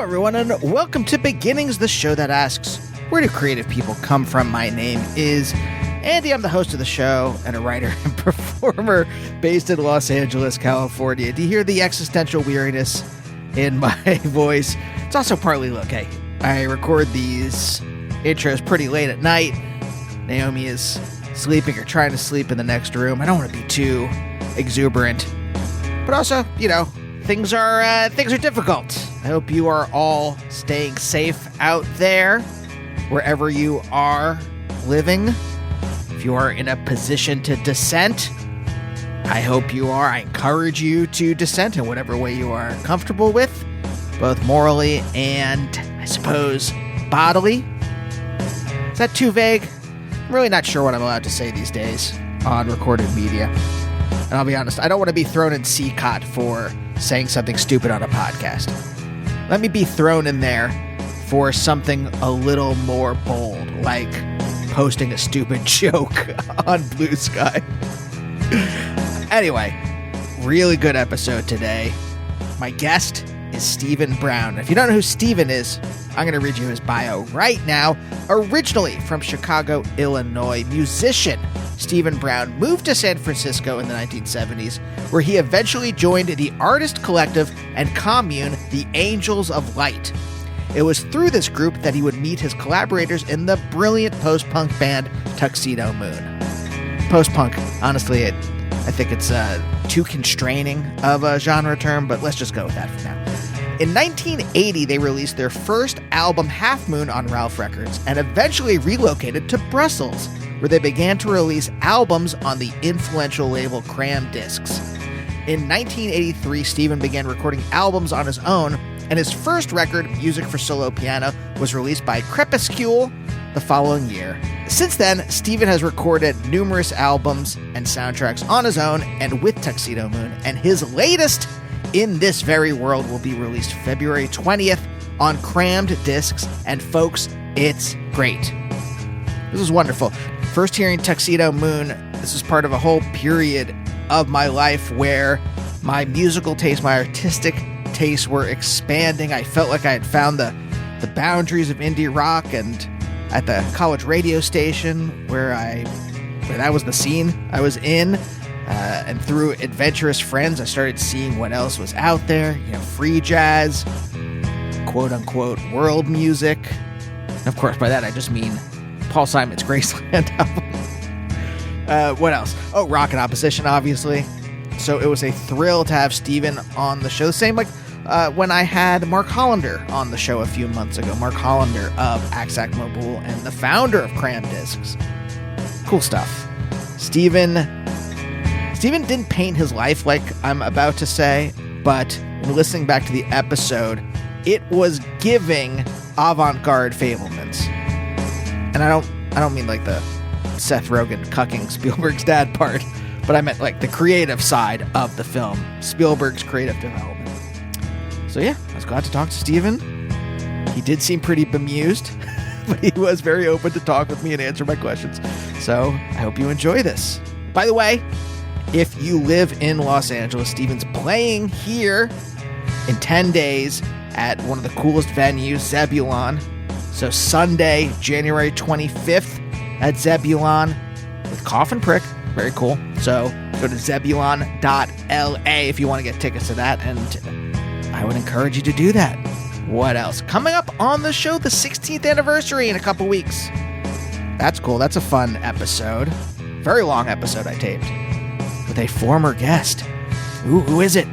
everyone, and welcome to Beginnings, the show that asks, where do creative people come from? My name is Andy. I'm the host of the show and a writer and performer based in Los Angeles, California. Do you hear the existential weariness in my voice? It's also partly, look, hey, I record these intros pretty late at night. Naomi is sleeping or trying to sleep in the next room. I don't want to be too exuberant, but also, you know, things are difficult. I hope you are all staying safe out there, wherever you are living. If you are in a position to dissent, I hope you are. I encourage you to dissent in whatever way you are comfortable with, both morally and, I suppose, bodily. Is that too vague? I'm really not sure what I'm allowed to say these days on recorded media. And I'll be honest, I don't want to be thrown in CCOT for saying something stupid on a podcast. Let me be thrown in there for something a little more bold, like posting a stupid joke on Blue Sky. Anyway, really good episode today. My guest is Stephen Brown. If you don't know who Stephen is, I'm going to read you his bio right now. Originally from Chicago, Illinois, musician Stephen Brown moved to San Francisco in the 1970s, where he eventually joined the artist collective and commune, the Angels of Light. It was through this group that he would meet his collaborators in the brilliant post-punk band Tuxedomoon. Post-punk, honestly, I think it's too constraining of a genre term, but let's just go with that for now. In 1980, they released their first album, Half Moon, on Ralph Records, and eventually relocated to Brussels, where they began to release albums on the influential label Cram Discs. In 1983, Stephen began recording albums on his own, and his first record, Music for Solo Piano, was released by Crepuscule the following year. Since then, Stephen has recorded numerous albums and soundtracks on his own and with Tuxedomoon, and his latest, In This Very World, will be released February 20th on Crammed Discs, and folks, it's great. This is wonderful. First hearing Tuxedomoon, this is part of a whole period of my life where my musical taste, my artistic tastes were expanding. I felt like I had found the boundaries of indie rock, and at the college radio station where that was the scene I was in, and through adventurous friends, I started seeing what else was out there, you know, free jazz, quote unquote, world music. And of course, by that, I just mean Paul Simon's Graceland album. What else? Oh, Rock and Opposition, obviously. So it was a thrill to have Stephen on the show. Same like when I had Mark Hollander on the show a few months ago. Mark Hollander of Axac Mobile and the founder of Cram Discs. Cool stuff. Stephen didn't paint his life like I'm about to say, but in listening back to the episode, it was giving avant-garde Fablemans. And I don't mean like the Seth Rogen cucking Spielberg's dad part, but I meant like the creative side of the film, Spielberg's creative development. So yeah, I was glad to talk to Stephen. He did seem pretty bemused, but he was very open to talk with me and answer my questions. So I hope you enjoy this. By the way, if you live in Los Angeles, Stephen's playing here in 10 days at one of the coolest venues, Zebulon. So Sunday, January 25th at Zebulon with Coffin Prick. Very cool. So go to zebulon.la if you want to get tickets to that, and I would encourage you to do that. What else? Coming up on the show, the 16th anniversary in a couple weeks. That's cool. That's a fun episode. Very long episode I taped with a former guest. Ooh, who is it?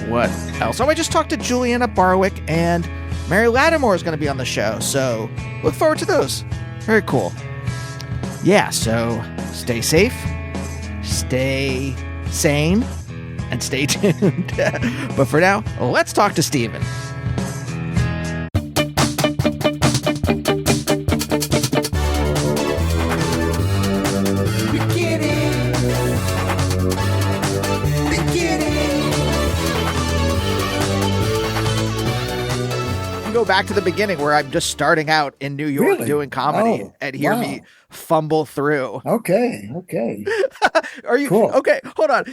What else? Oh, I just talked to Juliana Barwick, and Mary Lattimore is going to be on the show, so look forward to those. Very cool. Yeah, so stay safe, stay sane, and stay tuned. But for now, let's talk to Stephen. Go back to the beginning where I'm just starting out in New York doing comedy and hear me fumble through. Okay. Are you cool? Okay, hold on.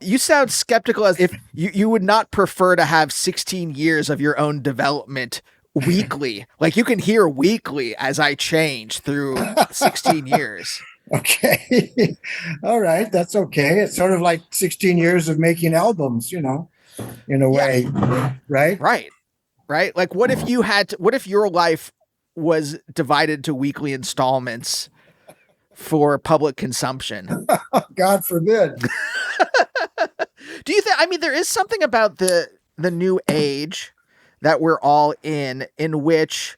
You sound skeptical, as if you would not prefer to have 16 years of your own development weekly. Like, you can hear weekly as I change through 16 years. Okay. All right. That's okay. It's sort of like 16 years of making albums, in a Yeah, way, right? right. Right. Like, what if your life was divided to weekly installments for public consumption? God forbid. Do you think, I mean, there is something about the new age that we're all in which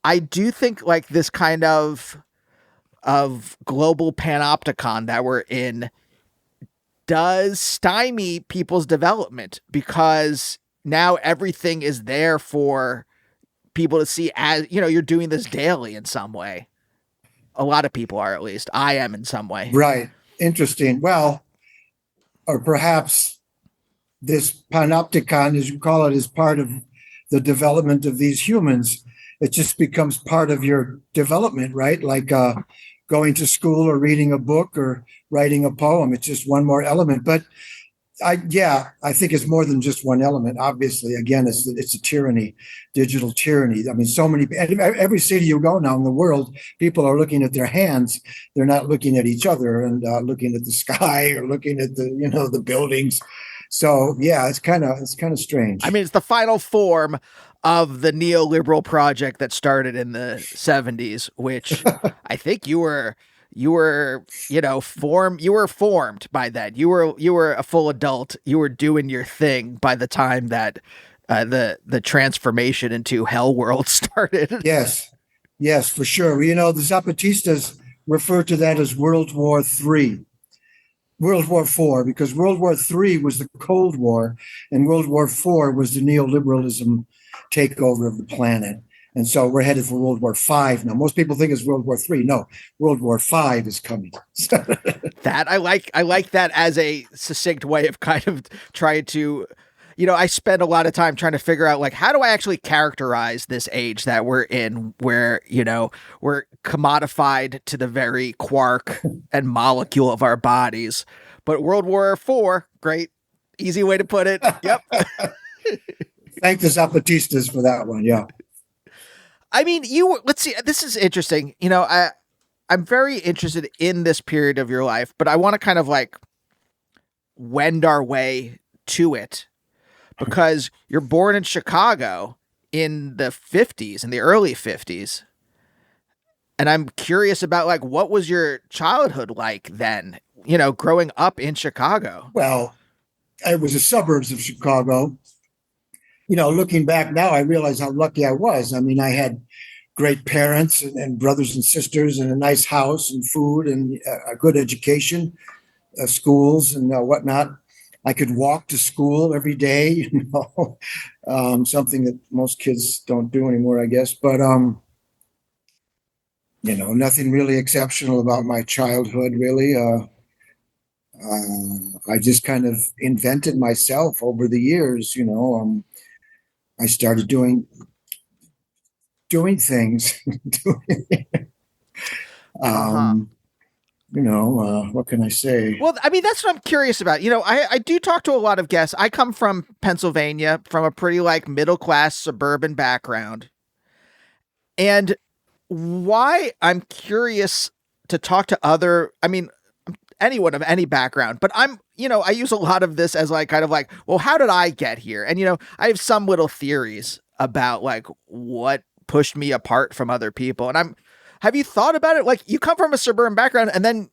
I do think, like, this kind of global panopticon that we're in does stymie people's development, because now everything is there for people to see, as you're doing this daily in some way. A lot of people are, at least I am in some way. Right. Interesting. Well, or perhaps this panopticon, as you call it, is part of the development of these humans. It just becomes part of your development, right? Like going to school or reading a book or writing a poem. It's just one more element. But I think it's more than just one element. Obviously, again, it's a tyranny, digital tyranny. I mean, so many, every city you go now in the world, people are looking at their hands. They're not looking at each other and looking at the sky or looking at the buildings. So yeah, it's kind of strange. I mean, it's the final form of the neoliberal project that started in the 70s, which I think you were formed by that. You were a full adult. You were doing your thing by the time that the transformation into Hell World started. Yes, for sure. The Zapatistas refer to that as World War III. World War IV, because World War III was the Cold War and World War IV was the neoliberalism takeover of the planet. And so we're headed for World War V now. Most people think it's World War III. No, World War V is coming. That I like that as a succinct way of kind of trying to, I spend a lot of time trying to figure out, like, how do I actually characterize this age that we're in, where, we're commodified to the very quark and molecule of our bodies. But World War IV, great, easy way to put it. Yep. Thank the Zapatistas for that one. Yeah. I mean, let's see, this is interesting. I'm very interested in this period of your life, but I want to kind of like wend our way to it, because you're born in Chicago in the 50s, in the early 50s. And I'm curious about, like, what was your childhood like then, growing up in Chicago? Well, it was the suburbs of Chicago. Looking back now, I realize how lucky I was. I mean, I had great parents and brothers and sisters and a nice house and food and a good education, schools and whatnot. I could walk to school every day, something that most kids don't do anymore, I guess. But, nothing really exceptional about my childhood, really. I just kind of invented myself over the years, I started doing things. What can I say? Well, I mean, that's what I'm curious about. I do talk to a lot of guests. I come from Pennsylvania, from a pretty, like, middle-class suburban background. And why I'm curious to talk to anyone of any background, but I use a lot of this as, like, kind of like, well, how did I get here? And, I have some little theories about, like, what pushed me apart from other people. And have you thought about it? Like, you come from a suburban background, and then,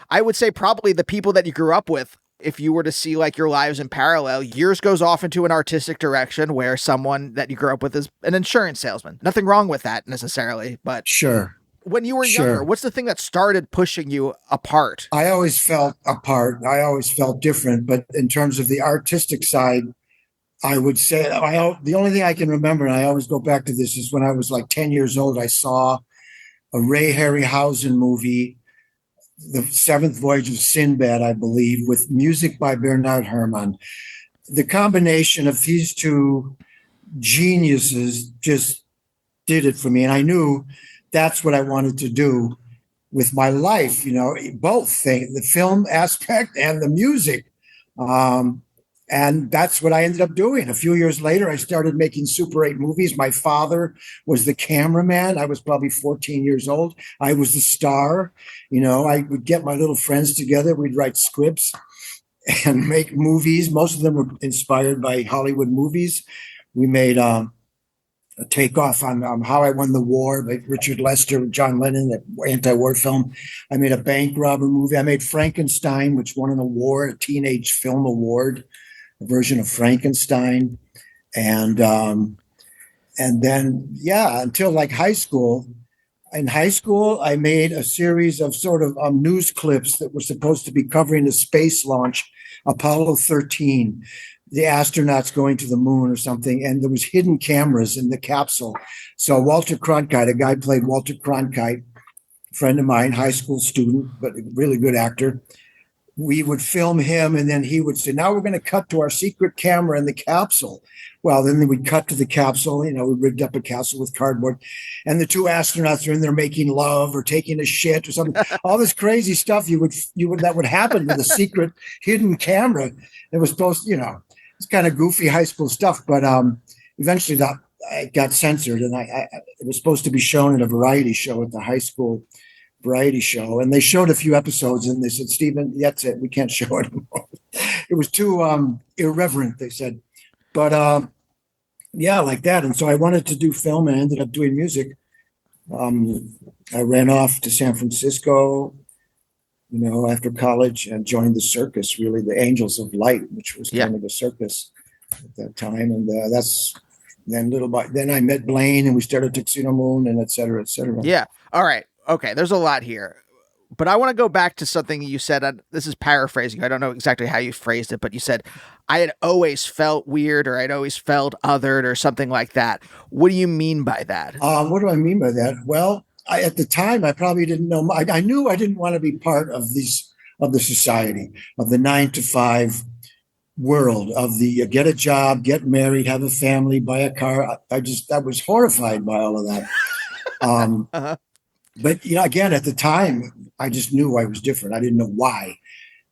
I would say probably the people that you grew up with, if you were to see, like, your lives in parallel, yours goes off into an artistic direction where someone that you grew up with is an insurance salesman. Nothing wrong with that necessarily, but sure. When you were younger, what's the thing that started pushing you apart? I always felt apart. I always felt different. But in terms of the artistic side, I would say the only thing I can remember, and I always go back to this, is when I was like 10 years old, I saw a Ray Harryhausen movie, The Seventh Voyage of Sinbad, I believe, with music by Bernard Herrmann. The combination of these two geniuses just did it for me. And I knew that's what I wanted to do with my life, both things, the film aspect and the music. Um, and that's what I ended up doing. A few years later, I started making Super 8 movies. My father was the cameraman. I was probably 14 years old. I was the star. I would get my little friends together. We'd write scripts and make movies. Most of them were inspired by Hollywood movies. We made a takeoff on How I Won the War by Richard Lester with John Lennon, that anti-war film. I made a bank robber movie. I made Frankenstein, which won an award, a teenage film award, a version of Frankenstein. And then, until like high school. In high school, I made a series of sort of news clips that were supposed to be covering the space launch, Apollo 13, the astronauts going to the moon or something. And there was hidden cameras in the capsule. So Walter Cronkite, a guy played Walter Cronkite, a friend of mine, high school student, but a really good actor. We would film him, and then he would say, now we're going to cut to our secret camera in the capsule. Well, then we'd cut to the capsule. We rigged up a capsule with cardboard, and the two astronauts are in there making love or taking a shit or something. All this crazy stuff that would happen with a secret hidden camera. It was supposed, it's kind of goofy high school stuff, but eventually that it got censored, and it was supposed to be shown in a variety show at the high school variety show, and they showed a few episodes, and they said, Stephen, that's it, we can't show it anymore. It was too irreverent, they said. But like that. And so I wanted to do film, and I ended up doing music. I ran off to San Francisco, after college, and joined the circus, really the Angels of Light, which was kind of a circus at that time. And then I met Blaine, and we started Tuxedomoon, and et cetera, et cetera. Yeah. All right. Okay, there's a lot here, but I want to go back to something you said. This is paraphrasing. I don't know exactly how you phrased it, but you said, I had always felt weird, or I'd always felt othered, or something like that. What do you mean by that? What do I mean by that? Well, at the time, I probably didn't know. I knew I didn't want to be part of the society, of the 9-to-5 world, of the get a job, get married, have a family, buy a car. I was horrified by all of that. Uh-huh. But, again, at the time, I just knew I was different. I didn't know why.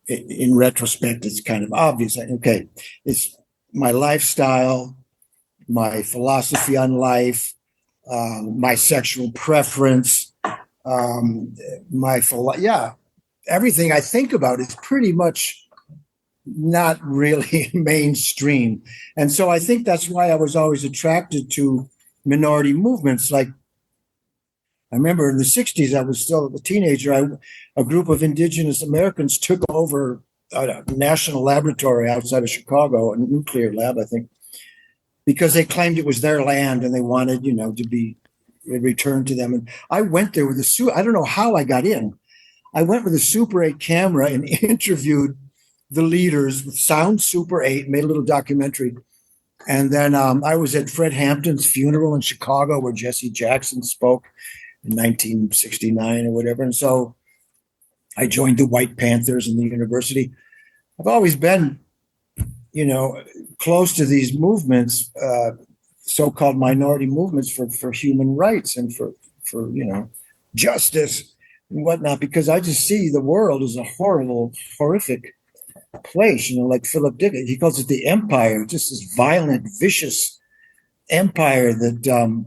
In retrospect, it's kind of obvious. Okay, it's my lifestyle, my philosophy on life, my sexual preference, everything I think about is pretty much not really mainstream. And so I think that's why I was always attracted to minority movements. Like, I remember in the 60s, I was still a teenager. A group of indigenous Americans took over a national laboratory outside of Chicago, a nuclear lab, I think, because they claimed it was their land and they wanted, to be returned to them. And I went there with I don't know how I got in. I went with a Super 8 camera and interviewed the leaders with sound Super 8, made a little documentary. And then I was at Fred Hampton's funeral in Chicago, where Jesse Jackson spoke in 1969 or whatever. And so I joined the White Panthers in the university. I've always been, close to these movements, so-called minority movements for human rights and for justice and whatnot, because I just see the world as a horrific place, like Philip Dick. He calls it the empire, just this violent, vicious empire that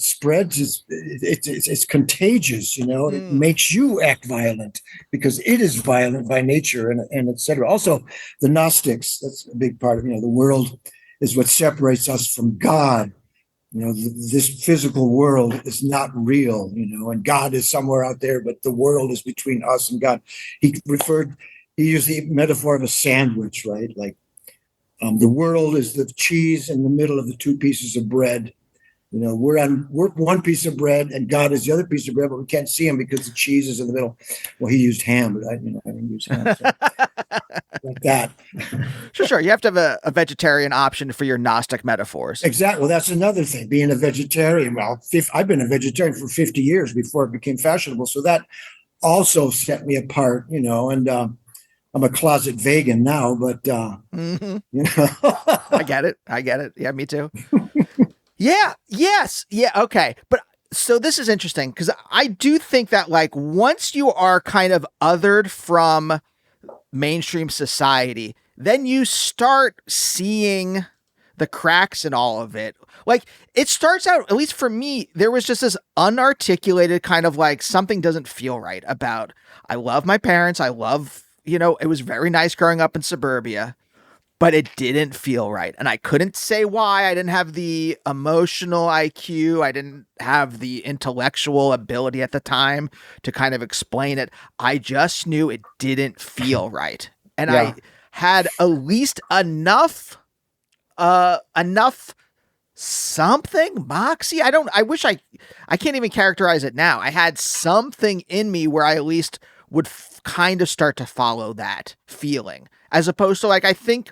spreads. It's contagious, It makes you act violent because it is violent by nature, and et cetera. Also, the Gnostics, that's a big part of, the world is what separates us from God. This physical world is not real, and God is somewhere out there, but the world is between us and God. He used the metaphor of a sandwich, right? Like the world is the cheese in the middle of the two pieces of bread. We're one piece of bread, and God is the other piece of bread, but we can't see him because the cheese is in the middle. Well, he used ham, but I didn't use ham. So like that. Sure. You have to have a vegetarian option for your Gnostic metaphors. Exactly. Well, that's another thing. Being a vegetarian. Well, I've been a vegetarian for 50 years before it became fashionable. So that also set me apart, and I'm a closet vegan now, but I get it. Yeah, me too. Yeah. Yes. Yeah. Okay. But so this is interesting because I do think that, like, once you are kind of othered from mainstream society, then you start seeing the cracks in all of it. Like, it starts out, at least for me, there was just this unarticulated kind of like something doesn't feel right about. I love my parents. I love, it was very nice growing up in suburbia, but it didn't feel right. And I couldn't say why. I didn't have the emotional IQ. I didn't have the intellectual ability at the time to kind of explain it. I just knew it didn't feel right. And Yeah. I had at least enough something moxie. I can't even characterize it now. I had something in me where I at least would kind of start to follow that feeling, as opposed to like, I think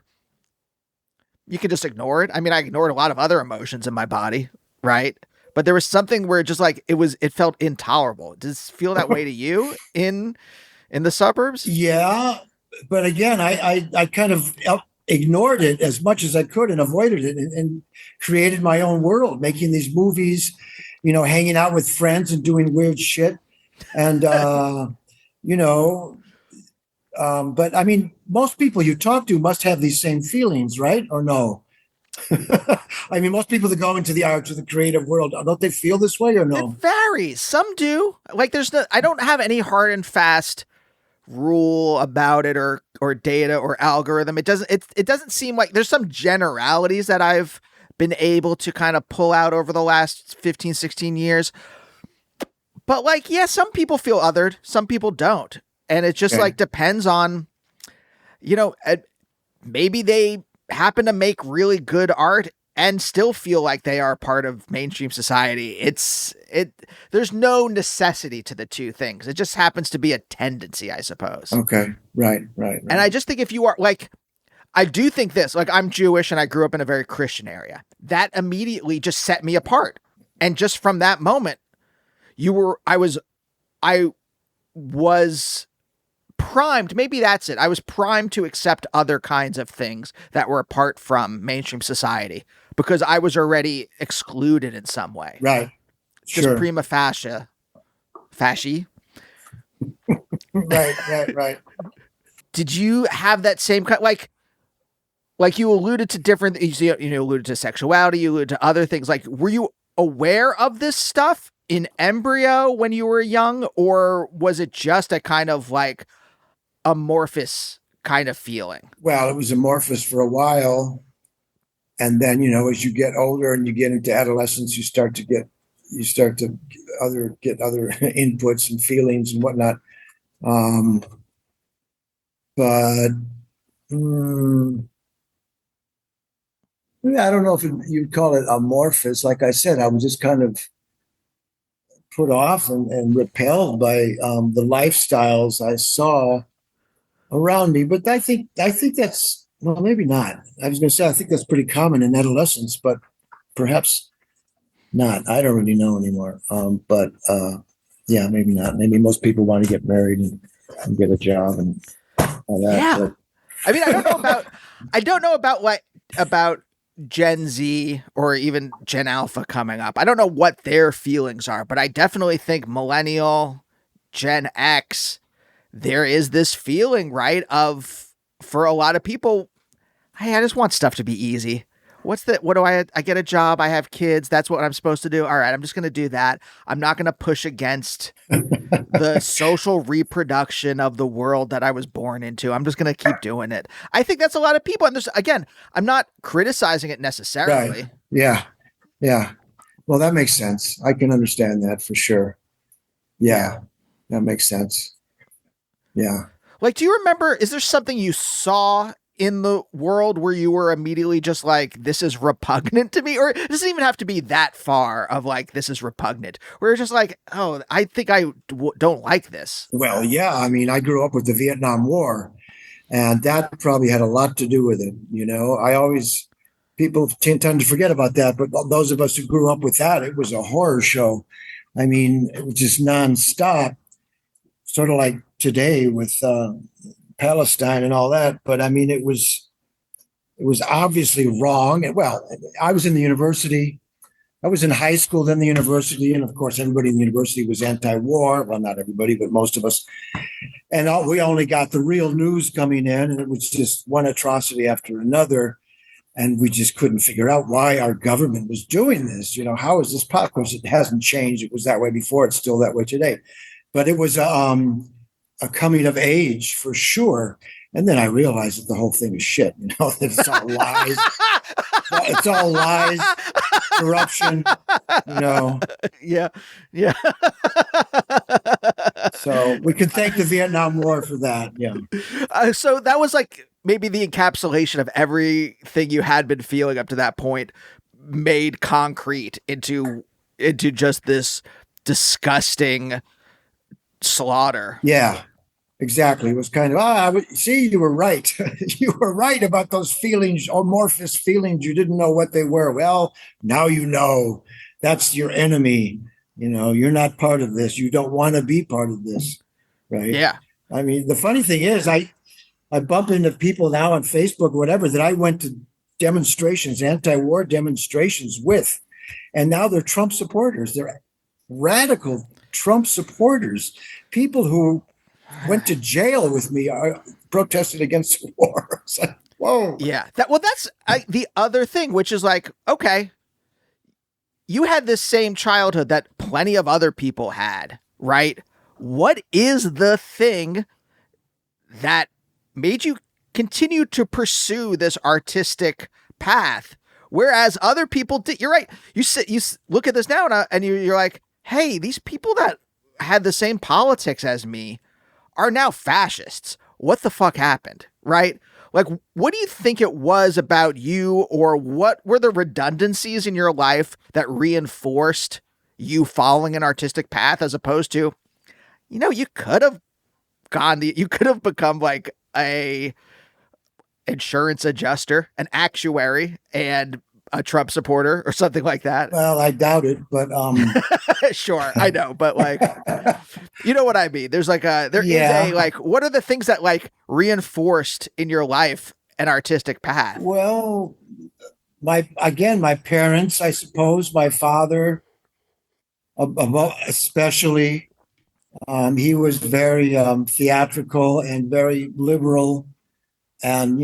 you can just ignore it. I mean, I ignored a lot of other emotions in my body, right? But there was something where just like it felt intolerable. Does it feel that way to you in the suburbs? Yeah, but again, I kind of ignored it as much as I could and avoided it, and created my own world, making these movies, hanging out with friends and doing weird shit. And, you know, but I mean, most people you talk to must have these same feelings, right? Or no? I mean, most people that go into the arts or the creative world, don't they feel this way or It no? varies. Some do. Like I don't have any hard and fast rule about it or data or algorithm. It doesn't seem like there's some generalities that I've been able to kind of pull out over the last 15, 16 years. But like, yeah, some people feel othered, some people don't. And it just Okay. like depends on, you know, uh, maybe they happen to make really good art and still feel like they are part of mainstream society. There's no necessity to the two things. It just happens to be a tendency, I suppose. Okay. Right. And I just think if you are like, I do think this, like I'm Jewish and I grew up in a very Christian area. That immediately just set me apart. And just from that moment, I was primed. Maybe that's it. I was primed to accept other kinds of things that were apart from mainstream society because I was already excluded in some way. Right. Just Sure. prima facie. Right. Did you have that same kind, like you alluded to different, you alluded to sexuality, you alluded to other things. Like, were you aware of this stuff in embryo when you were young, or was it just a kind of like amorphous kind of feeling? Well, it was amorphous for a while. And then, as you get older and you get into adolescence, you start to get other inputs and feelings and whatnot. Um, but yeah, I don't know if you'd call it amorphous. Like I said, I was just kind of put off and repelled by the lifestyles I saw around me. But I think that's, well, maybe not. I was going to say I think that's pretty common in adolescence, but perhaps not. I don't really know anymore. But yeah, maybe not. Maybe most people want to get married and get a job and all that. Yeah. But I mean, I don't know about Gen Z or even Gen Alpha coming up. I don't know what their feelings are, but I definitely think millennial, Gen X, there is this feeling, right, of for a lot of people, hey, I just want stuff to be easy. What do I get a job, I have kids, that's what I'm supposed to do. All right, I'm just going to do that. I'm not going to push against the social reproduction of the world that I was born into. I'm just going to keep doing it. I think that's a lot of people. And again, I'm not criticizing it necessarily. right. Yeah. Yeah. Well, that makes sense. I can understand that for sure. Yeah. That makes sense. Yeah. Like, do you remember, is there something you saw in the world where you were immediately just like, this is repugnant to me? Or it doesn't even have to be that far of like, this is repugnant. Where you're just like, oh, I think don't like this. Well, yeah. I mean, I grew up with the Vietnam War, and that probably had a lot to do with it. People tend to forget about that, but those of us who grew up with that, it was a horror show. I mean, it was just nonstop, sort of like today with Palestine and all that. But I mean, it was obviously wrong. Well, I was in the university, I was in high school, then the university, and of course, everybody in the university was anti-war. Well, not everybody, but most of us. And we only got the real news coming in, and it was just one atrocity after another. And we just couldn't figure out why our government was doing this. How is this possible? Because it hasn't changed. It was that way before. It's still that way today. But it was a coming of age for sure. And then I realized that the whole thing is shit. That it's all lies. It's all lies, corruption. Yeah, yeah. So we can thank the Vietnam War for that. Yeah. So that was like maybe the encapsulation of everything you had been feeling up to that point, made concrete into just this disgusting slaughter. Yeah. Exactly. It was kind of, see, you were right. You were right about those feelings, amorphous feelings. You didn't know what they were. Well, now you know. That's your enemy. You're not part of this. You don't want to be part of this. Right? Yeah. I mean, the funny thing is, I bump into people now on Facebook, whatever, that I went to demonstrations, anti-war demonstrations with, and now they're Trump supporters. They're radical Trump supporters, people who went to jail with me, protested against the war. It's like, whoa. Yeah. That's the other thing, which is like, okay, you had this same childhood that plenty of other people had, right? What is the thing that made you continue to pursue this artistic path, whereas other people did? You're right. You look at this now and you're like, hey, these people that had the same politics as me are now fascists. What the fuck happened? Right? Like, what do you think it was about you, or what were the redundancies in your life that reinforced you following an artistic path, as opposed to, you could have you could have become like a insurance adjuster, an actuary, and a Trump supporter or something like that. Well, I doubt it, but sure, I know, but like, you know what I mean? There's like there is a like, what are the things that like reinforced in your life an artistic path? Well, my parents, I suppose, my father, especially, he was very theatrical and very liberal, and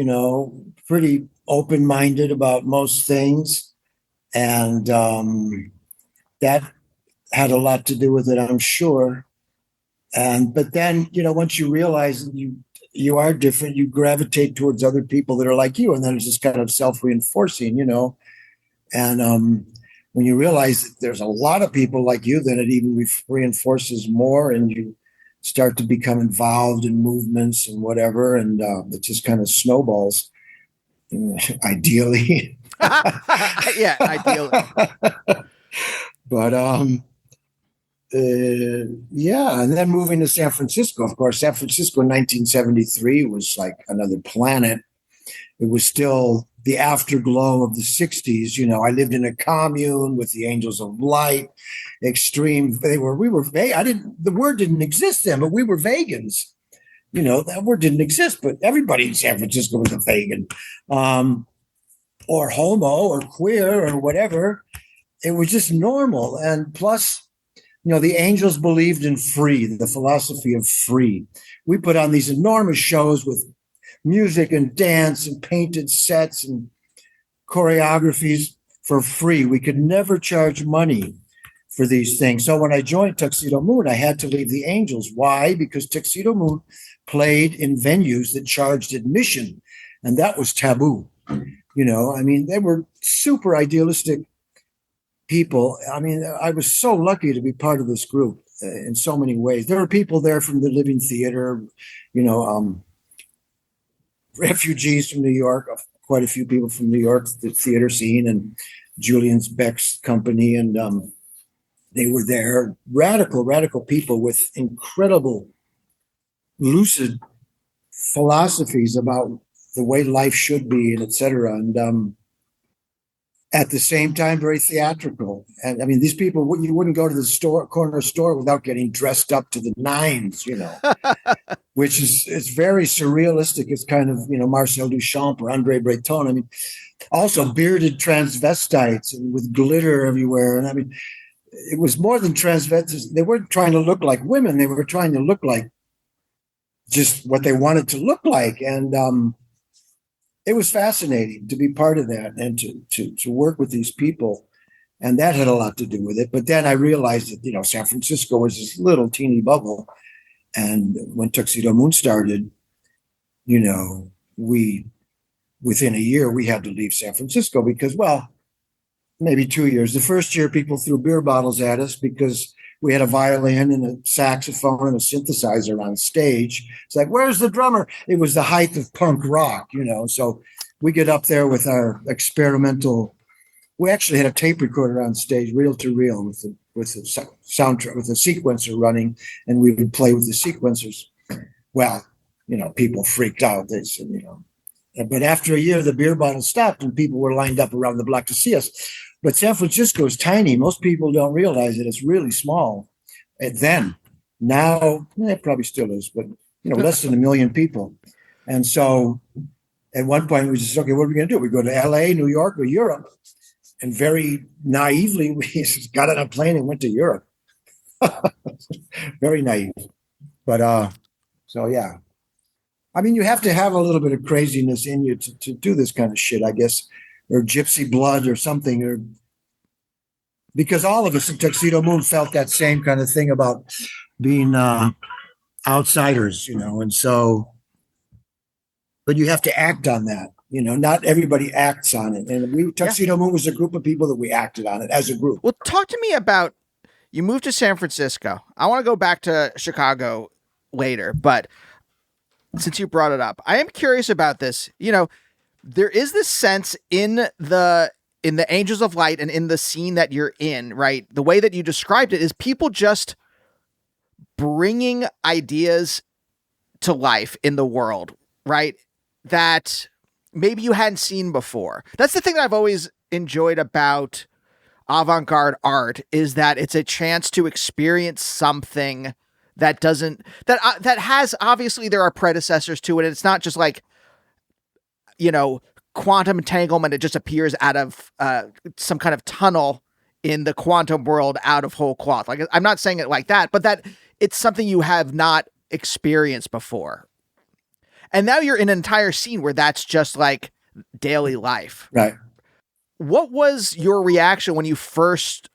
pretty open-minded about most things, and that had a lot to do with it, I'm sure. But then, once you realize that you are different, you gravitate towards other people that are like you, and then it's just kind of self-reinforcing, and when you realize that there's a lot of people like you, then it even reinforces more, and you start to become involved in movements and whatever, and it just kind of snowballs. Ideally. Yeah, ideally. But yeah, and then moving to San Francisco, of course. San Francisco in 1973 was like another planet. It was still the afterglow of the 60s. I lived in a commune with the Angels of Light, extreme. We were the word didn't exist then, but we were vegans. That word didn't exist, but everybody in San Francisco was a vegan, or homo or queer or whatever. It was just normal. And plus, the Angels believed in free, the philosophy of free. We put on these enormous shows with music and dance and painted sets and choreographies for free. We could never charge money for these things. So when I joined Tuxedomoon, I had to leave the Angels. Why? Because Tuxedomoon played in venues that charged admission, and that was taboo. They were super idealistic people. I was so lucky to be part of this group in so many ways. There were people there from the Living Theater, refugees from New York, quite a few people from New York, the theater scene, and Julian Beck's company, and they were there. Radical people with incredible, lucid philosophies about the way life should be, and et cetera. And at the same time, very theatrical. And these people, you wouldn't go to the corner store without getting dressed up to the nines, which is it's very surrealistic. It's kind of, Marcel Duchamp or Andre Breton. I mean, also bearded transvestites and with glitter everywhere. And I mean, it was more than transvestites. They weren't trying to look like women. They were trying to look like just what they wanted to look like. And it was fascinating to be part of that and to work with these people. And that had a lot to do with it. But then I realized that, San Francisco was this little teeny bubble. And when Tuxedomoon started, within a year, we had to leave San Francisco because, well, maybe 2 years. The first year, people threw beer bottles at us because we had a violin and a saxophone and a synthesizer on stage. It's like, where's the drummer? It was the height of punk rock, So we get up there with our experimental. We actually had a tape recorder on stage, reel to reel, with the soundtrack, with the sequencer running, and we would play with the sequencers. Well, people freaked out. They said, but after a year, the beer bottle stopped, and people were lined up around the block to see us. But San Francisco is tiny. Most people don't realize it. It's really small. And then, now, it probably still is, but less than 1 million people. And so, at one point, we just okay, what are we going to do? We go to L.A., New York, or Europe. And very naively, we just got on a plane and went to Europe. Very naive. But so yeah. I mean, you have to have a little bit of craziness in you to do this kind of shit, I guess, or gypsy blood or something, or because all of us in Tuxedomoon felt that same kind of thing about being outsiders, and so, but you have to act on that. Not everybody acts on it. And Tuxedomoon was a group of people that we acted on it as a group. Well, talk to me about, you moved to San Francisco. I want to go back to Chicago later, but since you brought it up, I am curious about this. There is this sense in the Angels of Light and in the scene that you're in, right? The way that you described it is people just bringing ideas to life in the world, right? That maybe you hadn't seen before. That's the thing that I've always enjoyed about avant-garde art, is that it's a chance to experience something that has, obviously there are predecessors to it. And it's not just like, quantum entanglement. It just appears out of some kind of tunnel in the quantum world out of whole cloth. Like, I'm not saying it like that, but that it's something you have not experienced before. And now you're in an entire scene where that's just like daily life. Right. What was your reaction when you first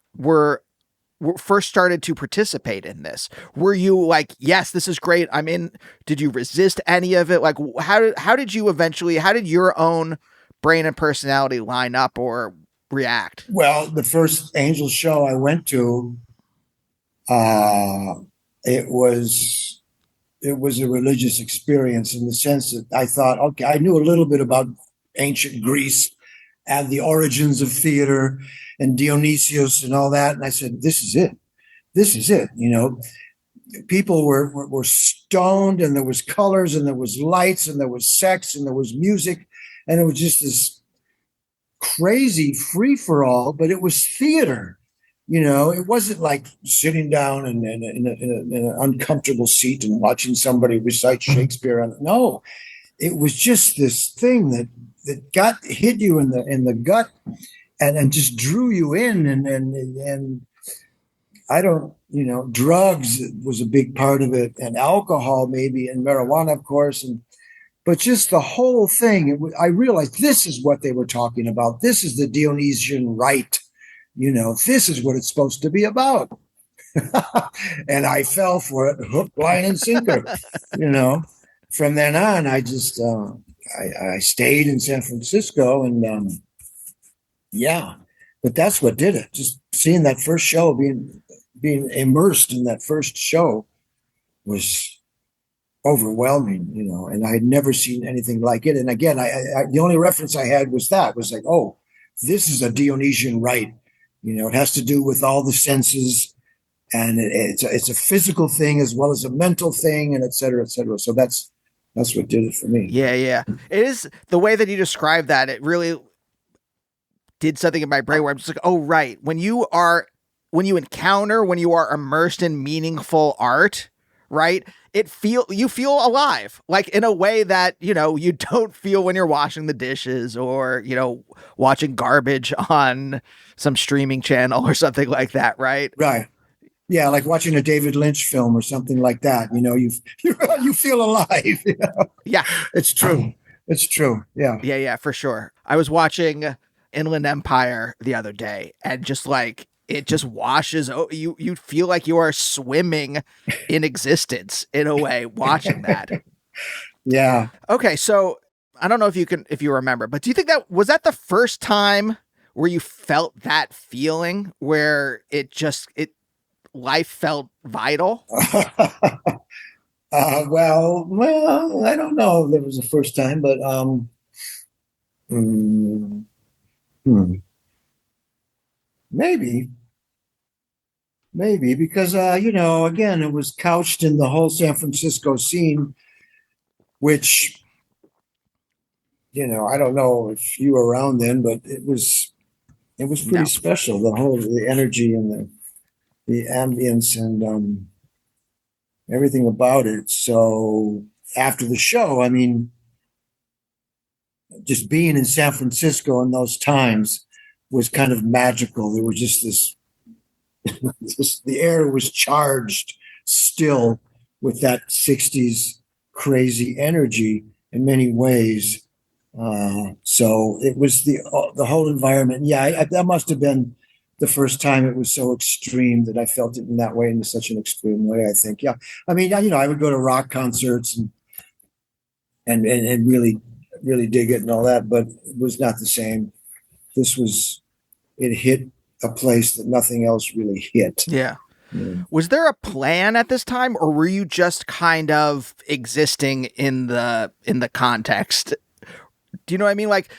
started to participate in this? Were you like, yes, this is great, I'm in? Did you resist any of it? Like, how did your own brain and personality line up or react? Well, the first Angels show I went to, it was a religious experience in the sense that I thought, okay, I knew a little bit about ancient Greece and the origins of theater and Dionysius and all that. And I said, this is it. This is it. People were stoned, and there was colors, and there was lights, and there was sex, and there was music. And it was just this crazy free for all, but it was theater. It wasn't like sitting down in an uncomfortable seat and watching somebody recite Shakespeare. No, it was just this thing that hit you in the gut and just drew you in. And I don't, drugs was a big part of it, and alcohol maybe, and marijuana, of course. But just the whole thing, I realized this is what they were talking about. This is the Dionysian rite. This is what it's supposed to be about. And I fell for it, hook, line, and sinker. From then on, I just, I stayed in San Francisco, and yeah, but that's what did it. Just seeing that first show, being immersed in that first show was overwhelming, and I had never seen anything like it. And again, I the only reference I had was like, oh, this is a Dionysian rite. It has to do with all the senses, and it's a physical thing as well as a mental thing, and et cetera, et cetera. So that's what did it for me. Yeah. It is the way that you described that. It really did something in my brain where I'm just like, oh, right. When you are immersed in meaningful art, right? You feel alive, like in a way that, you don't feel when you're washing the dishes or, watching garbage on some streaming channel or something like that, right? Right. Yeah, like watching a David Lynch film or something like that. You feel alive. Yeah. It's true. It's true. Yeah. Yeah, for sure. I was watching Inland Empire the other day, and just like it just washes you feel like you are swimming in existence in a way watching that. Yeah. Okay, so I don't know if you remember, but do you think that was that the first time where you felt that feeling where it life felt vital? Well, I don't know if it was the first time, but mm, hmm, maybe, maybe because again, it was couched in the whole San Francisco scene, which I don't know if you were around then, but it was pretty No. special. The energy and the ambience and everything about it. So after the show, I mean, just being in San Francisco in those times was kind of magical. There was just the air was charged still with that 60s crazy energy in many ways. So it was the whole environment. Yeah, that must have been the first time it was so extreme that I felt it in that way, in such an extreme way, I think. Yeah. I mean, I would go to rock concerts and really, really dig it and all that, but it was not the same. It hit a place that nothing else really hit. Yeah. Yeah. Was there a plan at this time, or were you just kind of existing in the context? Do you know what I mean? Like,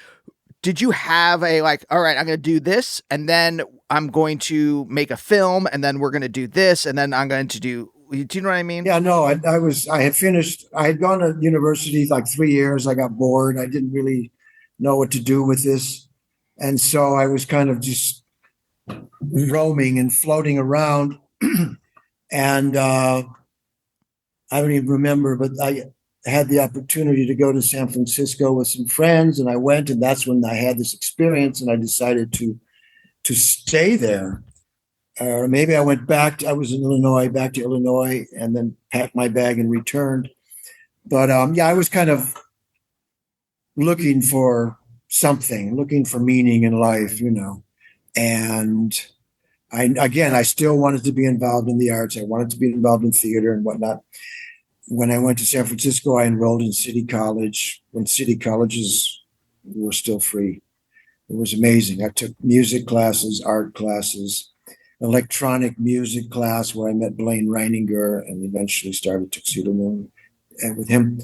did you have all right, I'm going to do this, and then I'm going to make a film, and then we're going to do this, and then I'm going to do you know what I mean? Yeah, no, I had finished, I had gone to university like 3 years. I got bored. I didn't really know what to do with this. And so I was kind of just roaming and floating around. And I don't even remember, but I had the opportunity to go to San Francisco with some friends, and I went, and that's when I had this experience, and I decided to stay there. Or maybe I went back. I was in Illinois, back to Illinois, and then packed my bag and returned. But yeah, I was kind of looking for something, looking for meaning in life, And I still wanted to be involved in the arts. I wanted to be involved in theater and whatnot. When I went to San Francisco, I enrolled in City College when city colleges were still free. It was amazing. I took music classes, art classes, electronic music class where I met Blaine Reininger and eventually started Tuxedomoon with him.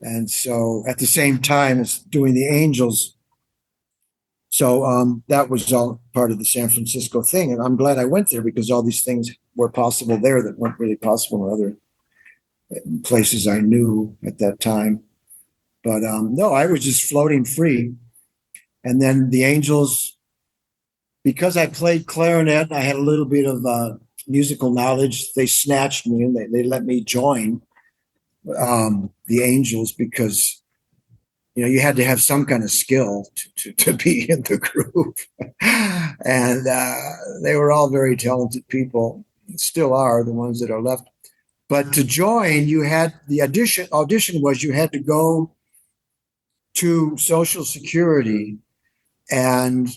And so at the same time as doing the Angels. So that was all part of the San Francisco thing. And I'm glad I went there because all these things were possible there that weren't really possible in other places I knew at that time. But no, I was just floating free. And then the Angels, because I played clarinet, I had a little bit of musical knowledge. They snatched me and they let me join the Angels because, you had to have some kind of skill to be in the group. And they were all very talented people, still are the ones that are left. But to join, you had the audition was you had to go to Social Security and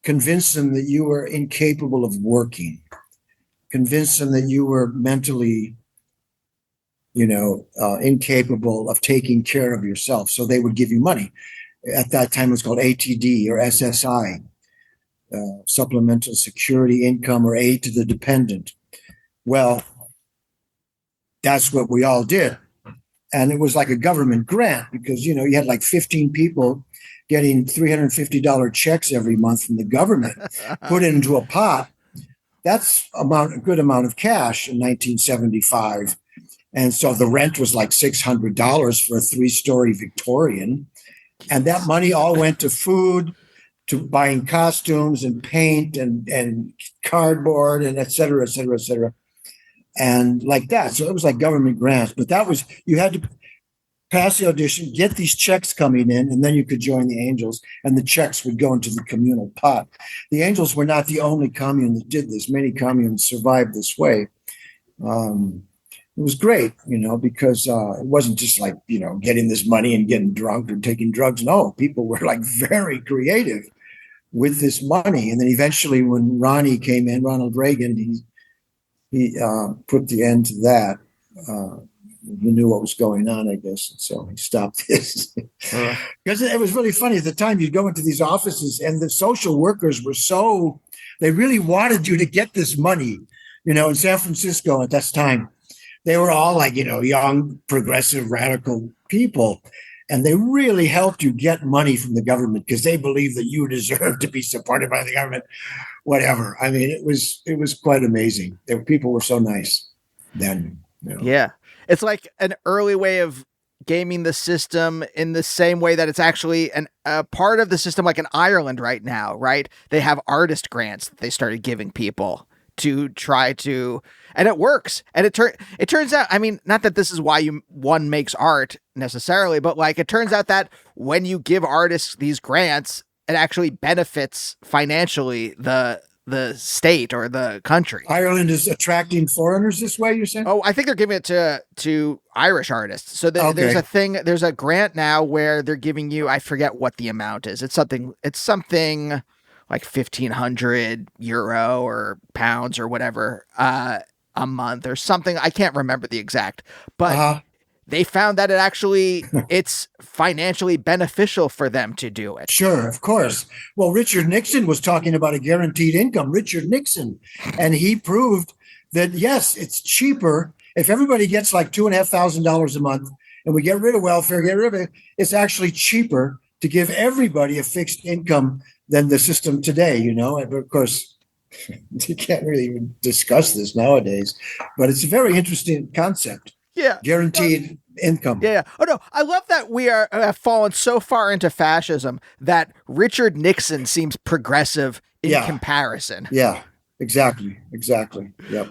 convince them that you were incapable of working, convince them that you were mentally, incapable of taking care of yourself. So they would give you money. At that time, it was called ATD or SSI, Supplemental Security Income or Aid to the Dependent. Well, that's what we all did. And it was like a government grant because, you had like 15 people getting $350 checks every month from the government, put it into a pot. That's a good amount of cash in 1975. And so the rent was like $600 for a 3-story Victorian. And that money all went to food, to buying costumes and paint and cardboard and et cetera, et cetera, et cetera. and like that. So it was like government grants, but that was, you had to pass the audition, get these checks coming in, and then you could join the Angels, and the checks would go into the communal pot. The Angels were not the only commune that did this. Many communes survived this way. It was great, because it wasn't just like, getting this money and getting drunk or taking drugs. No, people were like very creative with this money. And then eventually when Ronald Reagan, he put the end to that. He knew what was going on, I guess. And so he stopped this. Because it was really funny at the time. You'd go into these offices and the social workers were they really wanted you to get this money, in San Francisco at that time. They were all like, young, progressive, radical people. And they really helped you get money from the government because they believed that you deserved to be supported by the government, whatever. I mean, it was quite amazing. People were so nice then. Yeah. It's like an early way of gaming the system in the same way that it's actually a part of the system, like in Ireland right now, right? They have artist grants that they started giving people to try to, and it works. And it turns out, I mean, not that this is why one makes art necessarily, but like, it turns out that when you give artists these grants, it actually benefits financially the state or the country. Ireland is attracting foreigners this way, you're saying? Oh, I think they're giving it to Irish artists. So there's a grant now where they're giving you, I forget what the amount is. It's something like €1,500 or pounds or whatever, a month or something. I can't remember the exact, but they found that it's financially beneficial for them to do it. Sure, of course. Well, Richard Nixon was talking about a guaranteed income, Richard Nixon, and he proved that, yes, it's cheaper. If everybody gets like $2,500 a month and we get rid of welfare, it's actually cheaper to give everybody a fixed income than the system today, And of course, you can't really even discuss this nowadays, but it's a very interesting concept. Yeah. Guaranteed income. Yeah. Oh, no. I love that we have fallen so far into fascism that Richard Nixon seems progressive in comparison. Yeah, exactly. Yep.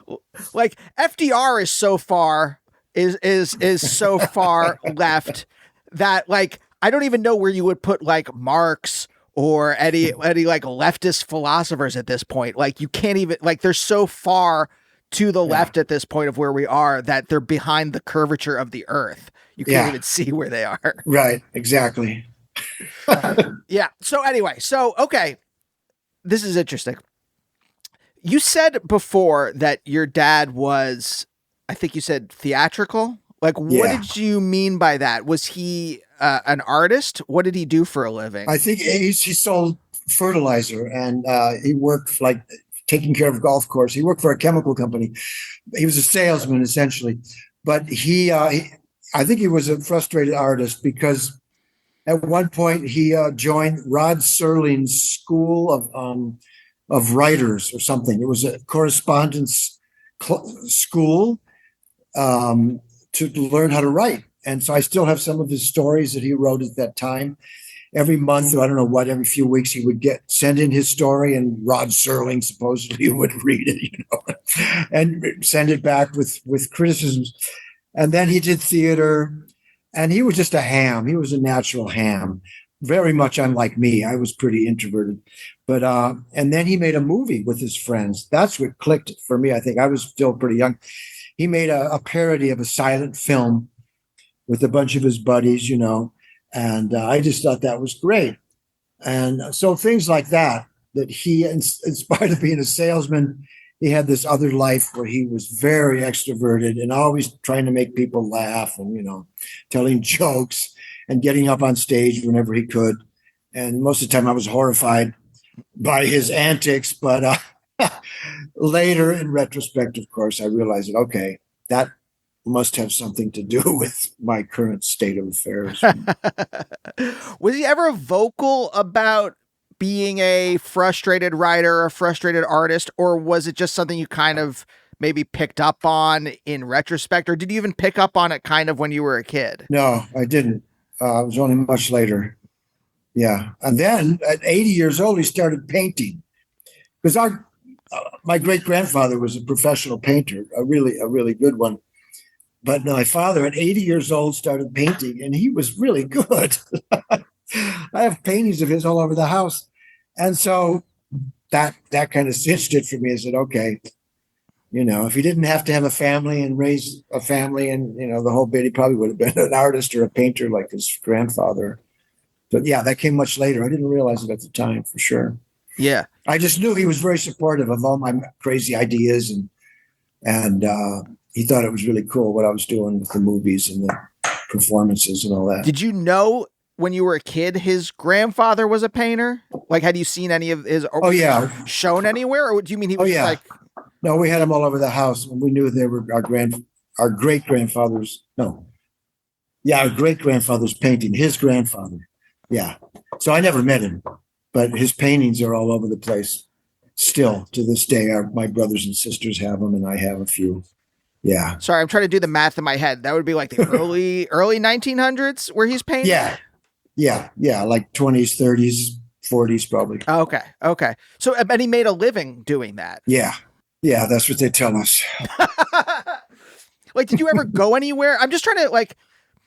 Like FDR is so far left that like, I don't even know where you would put like Marx or any like leftist philosophers at this point. Like you can't even, like they're so far to the left at this point of where we are that they're behind the curvature of the earth. You can't even see where they are. Right. Exactly. Yeah. So anyway, okay. This is interesting. You said before that your dad was, I think you said theatrical. Like, what did you mean by that? Was he an artist? What did he do for a living? I think he sold fertilizer and he worked like taking care of a golf course. He worked for a chemical company. He was a salesman essentially, but I think he was a frustrated artist because at one point he joined Rod Serling's school of writers or something. It was a correspondence school to learn how to write. And so I still have some of his stories that he wrote at that time. Every month, or I don't know what, every few weeks, he would send in his story, and Rod Serling supposedly would read it, and send it back with criticisms. And then he did theater, and he was just a ham. He was a natural ham, very much unlike me. I was pretty introverted, but and then he made a movie with his friends. That's what clicked for me. I think I was still pretty young. He made a parody of a silent film with a bunch of his buddies, and I just thought that was great. And so things like that he, in spite of being a salesman, he had this other life where he was very extroverted and always trying to make people laugh and, telling jokes and getting up on stage whenever he could. And most of the time I was horrified by his antics, but later in retrospect, of course, I realized that, okay, that must have something to do with my current state of affairs. Was he ever vocal about being a frustrated writer, a frustrated artist, or was it just something you kind of maybe picked up on in retrospect, or did you even pick up on it kind of when you were a kid? No, I didn't. It was only much later. Yeah. And then at 80 years old, he started painting because my great grandfather was a professional painter, a really good one. But my father, at 80 years old, started painting, and he was really good. I have paintings of his all over the house, and so that kind of cinched it for me. I said, okay, if he didn't have to have a family and raise a family, and the whole bit, he probably would have been an artist or a painter like his grandfather. But yeah, that came much later. I didn't realize it at the time, for sure. Yeah. I just knew he was very supportive of all my crazy ideas, and he thought it was really cool what I was doing with the movies and the performances and all that. Did you know when you were a kid his grandfather was a painter? Like, had you seen any of his? Oh yeah, shown anywhere, or do you mean he was just like? No, we had them all over the house, and we knew they were our great grandfather's. No, yeah, our great grandfather's painting. His grandfather. Yeah, so I never met him, but his paintings are all over the place. Still to this day, my brothers and sisters have them, and I have a few. Yeah. Sorry, I'm trying to do the math in my head. That would be like the early 1900s where he's painting. Yeah, like 20s, 30s, 40s, probably. Okay. So, and he made a living doing that. Yeah, that's what they tell us. Like, did you ever go anywhere? I'm just trying to, like,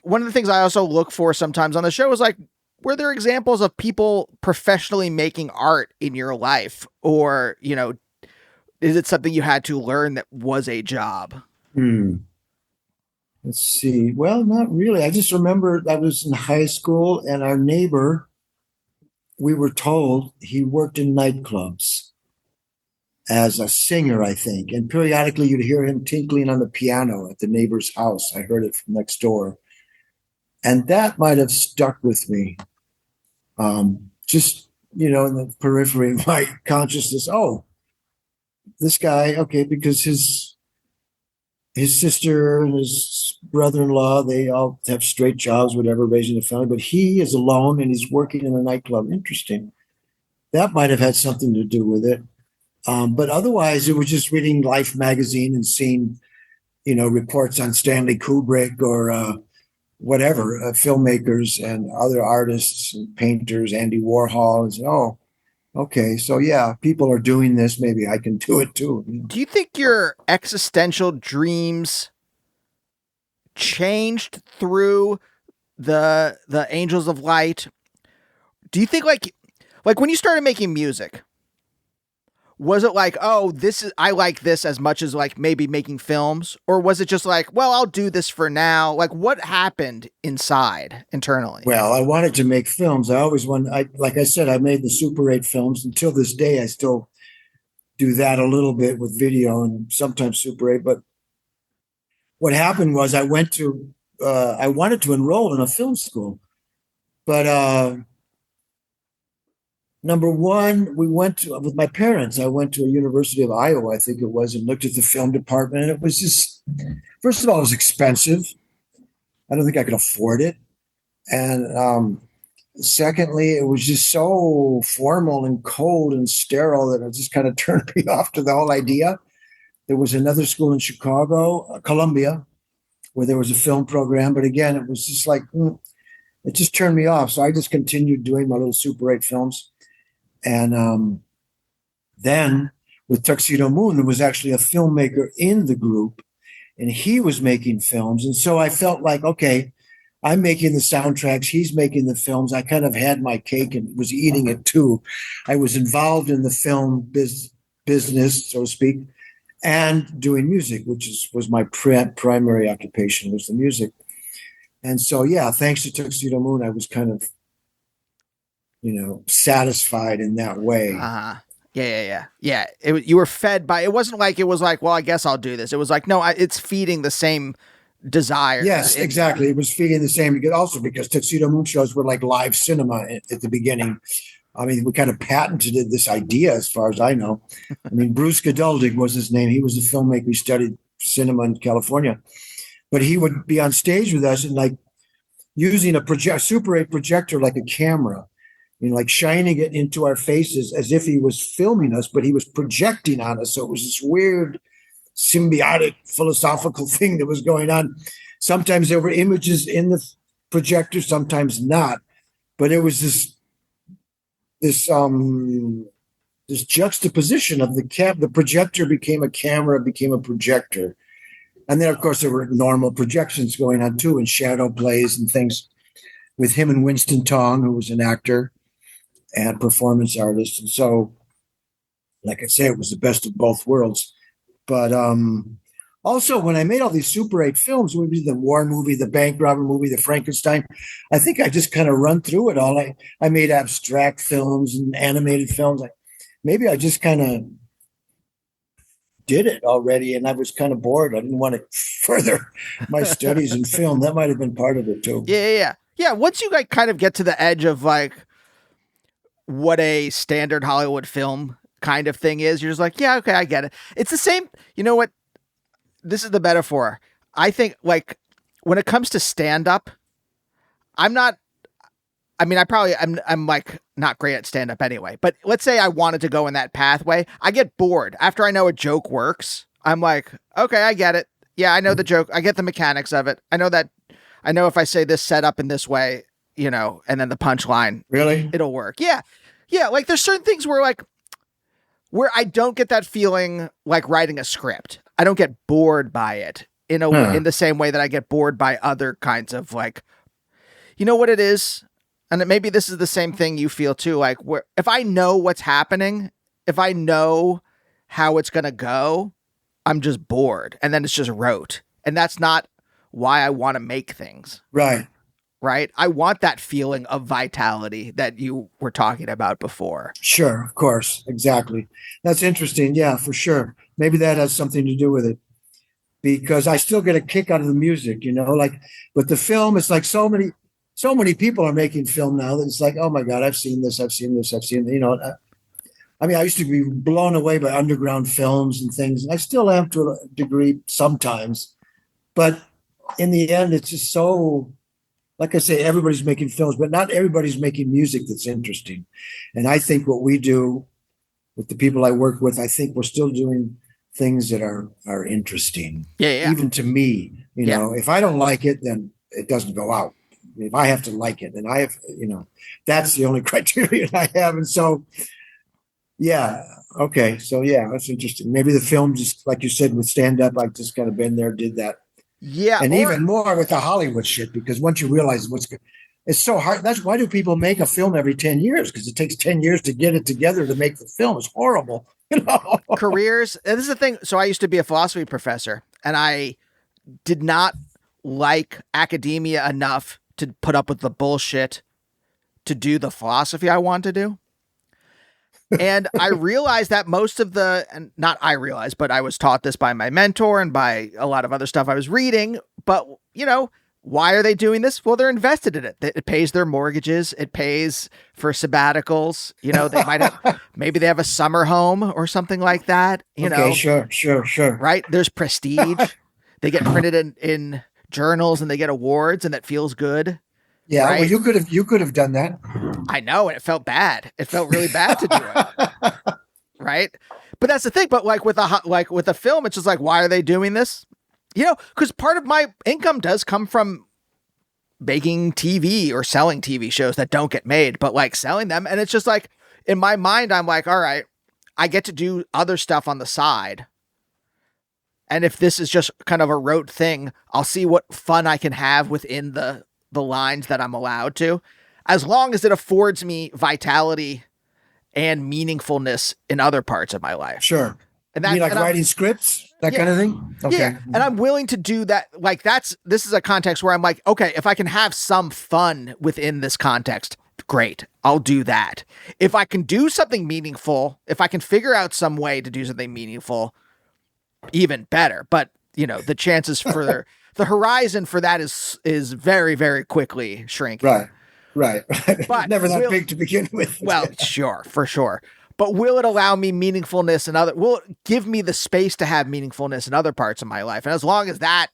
one of the things I also look for sometimes on the show is like, were there examples of people professionally making art in your life? Or, is it something you had to learn that was a job? Let's see. Well, not really. I just remember I was in high school, and our neighbor, we were told he worked in nightclubs as a singer, I think. And periodically you'd hear him tinkling on the piano at the neighbor's house. I heard it from next door. And that might have stuck with me. Just, in the periphery of my consciousness. Oh, this guy, okay, because his sister and his brother-in-law, they all have straight jobs, whatever, raising a family, but he is alone and he's working in a nightclub. Interesting. That might have had something to do with it. But otherwise, it was just reading Life magazine and seeing, reports on Stanley Kubrick or whatever, filmmakers and other artists and painters, Andy Warhol, and say, oh, okay, so yeah, people are doing this. Maybe I can do it too. Do you think your existential dreams changed through the Angels of Light? Do you think like when you started making music, was it like, oh, I like this as much as like maybe making films? Or was it just like, well, I'll do this for now? Like, what happened internally? Well, I wanted to make films. I always like I said, I made the Super 8 films. Until this day, I still do that a little bit with video and sometimes Super 8. But what happened was I wanted to enroll in a film school. But number one, with my parents, I went to a University of Iowa, I think it was, and looked at the film department. And it was just, first of all, it was expensive. I don't think I could afford it. And secondly, it was just so formal and cold and sterile that it just kind of turned me off to the whole idea. There was another school in Chicago, Columbia, where there was a film program. But again, it was just like, it just turned me off. So I just continued doing my little Super 8 films. And then with Tuxedomoon, there was actually a filmmaker in the group, and he was making films. And so I felt like, okay, I'm making the soundtracks, he's making the films. I kind of had my cake and was eating it too. I was involved in the film business, so to speak, and doing music, which was my primary occupation, was the music. And so, yeah, thanks to Tuxedomoon, I was kind of, satisfied in that way. Yeah. You were fed by, it wasn't like, it was like, well, I guess I'll do this. It was like, no, it's feeding the same desire. Yes, exactly. It was feeding the same. Also because Tuxedomoon shows were like live cinema at the beginning. I mean, we kind of patented this idea as far as I know. I mean, Bruce Geduldig was his name. He was a filmmaker. He studied cinema in California. But he would be on stage with us and like using a Super 8 projector like a camera, like shining it into our faces as if he was filming us, but he was projecting on us. So it was this weird symbiotic philosophical thing that was going on. Sometimes there were images in the projector, sometimes not. But it was this this juxtaposition of the projector became a camera, became a projector. And then, of course, there were normal projections going on too, and shadow plays and things with him and Winston Tong, who was an actor and performance artist. And so, like I say, it was the best of both worlds. But also, when I made all these Super 8 films, maybe the war movie, the bank robber movie, the Frankenstein, I think I just kind of run through it all. I made abstract films and animated films. Maybe I just kind of did it already, and I was kind of bored. I didn't want to further my studies in film. That might have been part of it too. Yeah. Once you like kind of get to the edge of like what a standard Hollywood film kind of thing is, you're just like, yeah, okay, I get it. It's the same. You know what? This is the metaphor. I think like when it comes to stand up, I'm like not great at stand up anyway, but let's say I wanted to go in that pathway. I get bored after I know a joke works. I'm like, okay, I get it. Yeah, I know the joke. I get the mechanics of it. I know if I say this set up in this way, and then the punchline, really, it'll work. Yeah. Yeah. Like there's certain things where I don't get that feeling like writing a script. I don't get bored by it in the same way that I get bored by other kinds of like, you know what it is? And maybe this is the same thing you feel too. Like if I know what's happening, if I know how it's going to go, I'm just bored. And then it's just rote. And that's not why I want to make things. Right. Right. I want that feeling of vitality that you were talking about before. Sure. Of course. Exactly. That's interesting. Yeah, for sure. Maybe that has something to do with it, because I still get a kick out of the music, like with the film. It's like so many people are making film now that it's like, oh my God, I've seen this. I used to be blown away by underground films and things, and I still am to a degree sometimes, but in the end, it's just so, like I say, everybody's making films, but not everybody's making music that's interesting. And I think what we do with the people I work with, I think we're still doing things that are interesting. Yeah. Even to me, if I don't like it, then it doesn't go out. If I have to like it, then I have, that's the only criteria I have. And so, yeah. Okay. So yeah, that's interesting. Maybe the film, just like you said, with stand up, I just kind of been there, did that. Yeah. And even more with the Hollywood shit, because once you realize it's so hard. That's why do people make a film every 10 years? Because it takes 10 years to get it together to make the film. It's horrible. Careers. And this is the thing. So I used to be a philosophy professor, and I did not like academia enough to put up with the bullshit to do the philosophy I want to do. And I realized that not I realized, but I was taught this by my mentor and by a lot of other stuff I was reading. But, why are they doing this? Well, they're invested in it. It pays their mortgages. It pays for sabbaticals. Maybe they have a summer home or something like that. Okay, sure. Right. There's prestige. They get printed in journals and they get awards, and that feels good. Yeah. Right? Well, you could have done that. I know. And it felt bad. It felt really bad to do it. Right. But that's the thing. But like with a film, it's just like, why are they doing this? Because part of my income does come from making TV or selling TV shows that don't get made, but like selling them. And it's just like, in my mind, I'm like, all right, I get to do other stuff on the side. And if this is just kind of a rote thing, I'll see what fun I can have within the lines that I'm allowed to, as long as it affords me vitality and meaningfulness in other parts of my life. Sure. And you mean like writing scripts, that kind of thing? Okay. Yeah. And I'm willing to do that. Like this is a context where I'm like, okay, if I can have some fun within this context, great. I'll do that. If I can do something meaningful, if I can figure out some way to do something meaningful, even better. But, the chances for the horizon for that is very, very quickly shrinking. Right. But never that big to begin with. Well, sure, for sure. But will it allow me meaningfulness will it give me the space to have meaningfulness in other parts of my life? And as long as that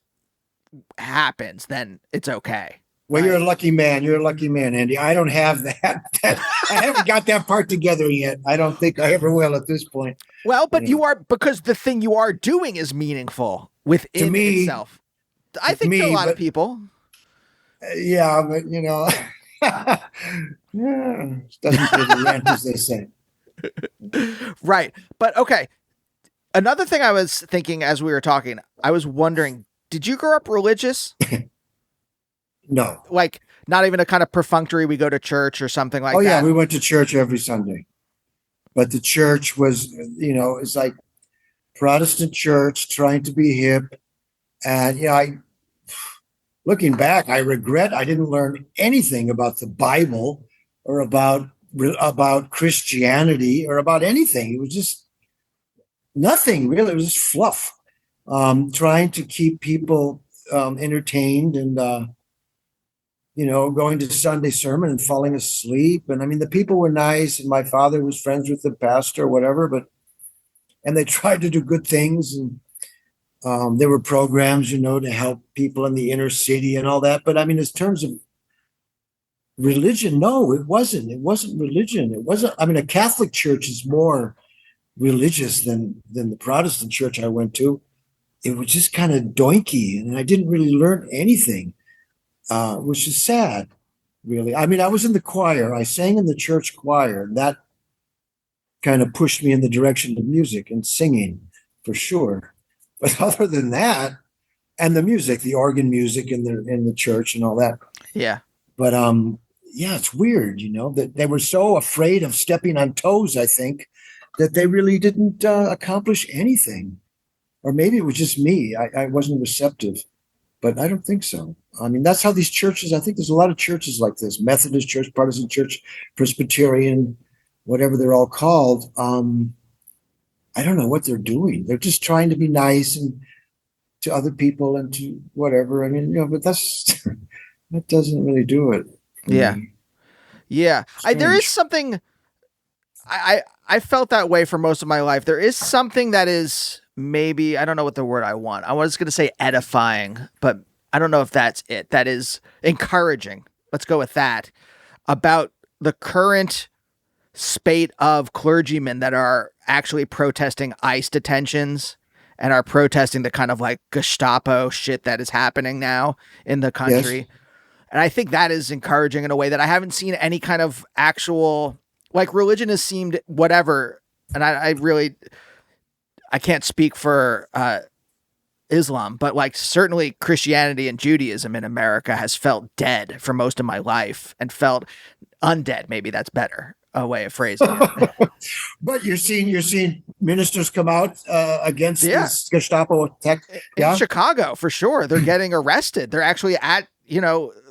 happens, then it's okay. Well, you're a lucky man. You're a lucky man, Andy. I don't have that. I haven't got that part together yet. I don't think I ever will at this point. Well, but you are, because the thing you are doing is meaningful within itself. I think to a lot of people. Yeah, but yeah, it doesn't pay the rent, as they say. Right. But okay. Another thing I was thinking as we were talking, I was wondering, did you grow up religious? No. Like, not even a kind of perfunctory, we go to church or something Oh like yeah, that? we went to church every Sunday, but the church was, it's like Protestant church trying to be hip. And looking back, I regret I didn't learn anything about the Bible or about Christianity or about anything. It was just nothing really. It was just fluff. Trying to keep people entertained and going to Sunday sermon and falling asleep. And I mean, the people were nice, and my father was friends with the pastor or whatever, and they tried to do good things. And there were programs, to help people in the inner city and all that. But I mean, in terms of religion, no, it wasn't. It wasn't religion. It wasn't. I mean, a Catholic church is more religious than the Protestant church I went to. It was just kind of doinky, and I didn't really learn anything, which is sad, really. I mean, I was in the choir. I sang in the church choir. And that kind of pushed me in the direction of music and singing, for sure. But other than that, and the music, the organ music in the church and all that. Yeah. But yeah, it's weird, that they were so afraid of stepping on toes, I think, that they really didn't accomplish anything. Or maybe it was just me. I wasn't receptive, but I don't think so. I mean, that's how these churches, I think there's a lot of churches like this, Methodist church, Protestant church, Presbyterian, whatever they're all called. I don't know what they're doing. They're just trying to be nice and to other people and to whatever. I mean, but that doesn't really do it. Yeah. Yeah. There is something, I felt that way for most of my life. There is something that is maybe, I don't know what the word I want. I was going to say edifying, but I don't know if that's it. That is encouraging. Let's go with that. About the current spate of clergymen that are actually protesting ICE detentions and are protesting the kind of like Gestapo shit that is happening now in the country. Yes. And I think that is encouraging in a way that I haven't seen any kind of actual, like, religion has seemed whatever. And I can't speak for Islam, but like certainly Christianity and Judaism in America has felt dead for most of my life and felt undead. Maybe that's better a way of phrasing it. But you're seeing ministers come out against this Gestapo attack. In Chicago, for sure. They're getting arrested. They're actually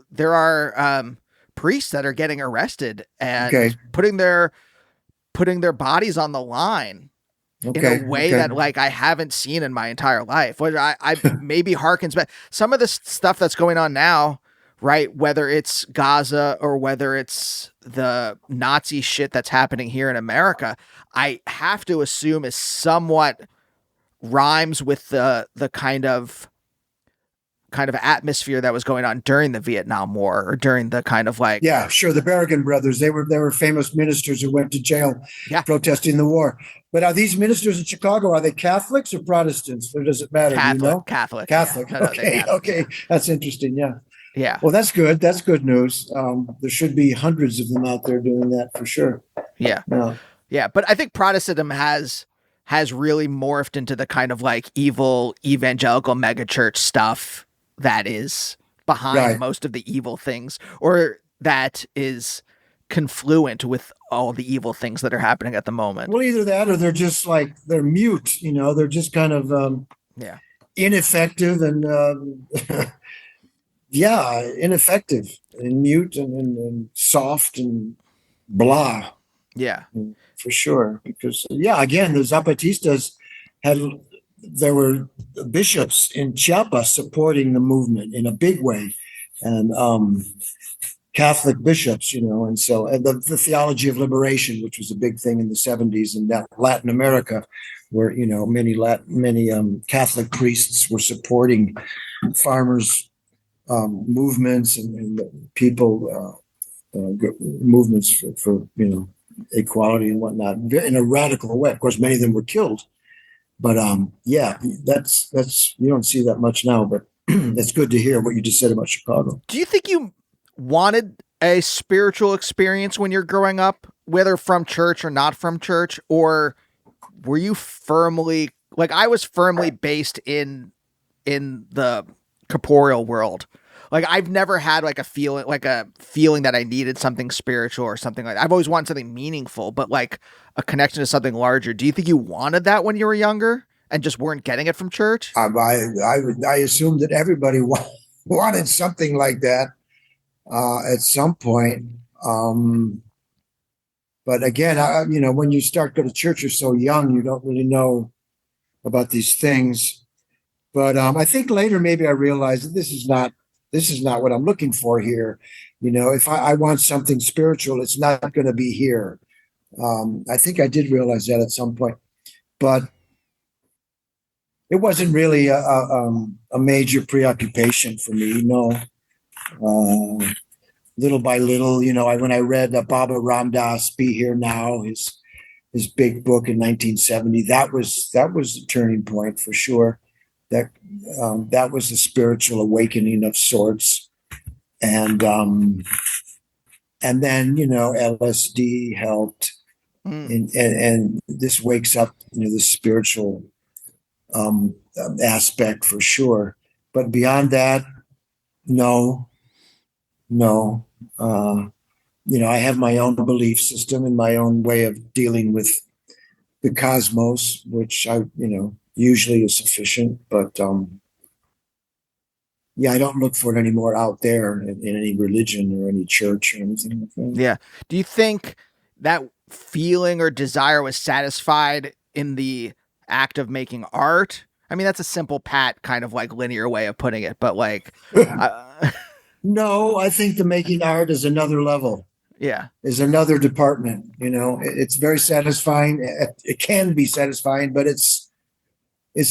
there are priests that are getting arrested and putting their bodies on the line in a way that like I haven't seen in my entire life, which I maybe harkens back. Some of the stuff that's going on now, right? Whether it's Gaza or whether it's the Nazi shit that's happening here in America, I have to assume is somewhat rhymes with the kind of atmosphere that was going on during the Vietnam War or during the kind of like, yeah, sure. The Berrigan brothers, they were famous ministers who went to jail protesting the war. But are these ministers in Chicago, are they Catholics or Protestants? Or does it matter? Catholic. Yeah. Okay. That's interesting. Yeah. Yeah. Well, that's good. That's good news. There should be hundreds of them out there doing that for sure. Yeah. Yeah. But I think Protestantism has really morphed into the kind of like evil evangelical megachurch stuff that is behind most of the evil things, or that is confluent with all the evil things that are happening at the moment. Well, either that or they're just like, they're mute, they're just kind of ineffective and ineffective and mute and soft and blah. Yeah. For sure. Because again, the Zapatistas there were bishops in Chiapas supporting the movement in a big way, and Catholic bishops, and so the theology of liberation, which was a big thing in the 70s in Latin America, where many Catholic priests were supporting farmers' movements and people movements for equality and whatnot in a radical way. Of course, many of them were killed. But that's you don't see that much now, but it's good to hear what you just said about Chicago. Do you think you wanted a spiritual experience when you're growing up? whether from church or not from church, or were you firmly, like I was firmly based in the corporeal world. Like I've never had like a feeling that I needed something spiritual or something like that. I've always wanted something meaningful, but like a connection to something larger. Do you think you wanted that when you were younger and just weren't getting it from church? I assumed that everybody wanted something like that at some point. But again, when you start going to church, you're so young, you don't really know about these things. But I think later maybe I realized that this is not what I'm looking for here. If I want something spiritual, it's not going to be here. I think I did realize that at some point, but it wasn't really a major preoccupation for me. No, little by little, when I read Baba Ram Dass, "Be Here Now," his big book in 1970, that was a turning point for sure. That was a spiritual awakening of sorts, and then LSD helped, and this wakes up the spiritual aspect for sure. But beyond that, no. I have my own belief system and my own way of dealing with the cosmos, which I usually is sufficient. But I don't look for it anymore out there in any religion or any church or anything like that. Yeah. Do you think that feeling or desire was satisfied in the act of making art? I mean, that's a simple, pat, kind of like linear way of putting it, but like, no, I think the making art is another level. Yeah. Is another department. It's very satisfying. It can be satisfying, but it's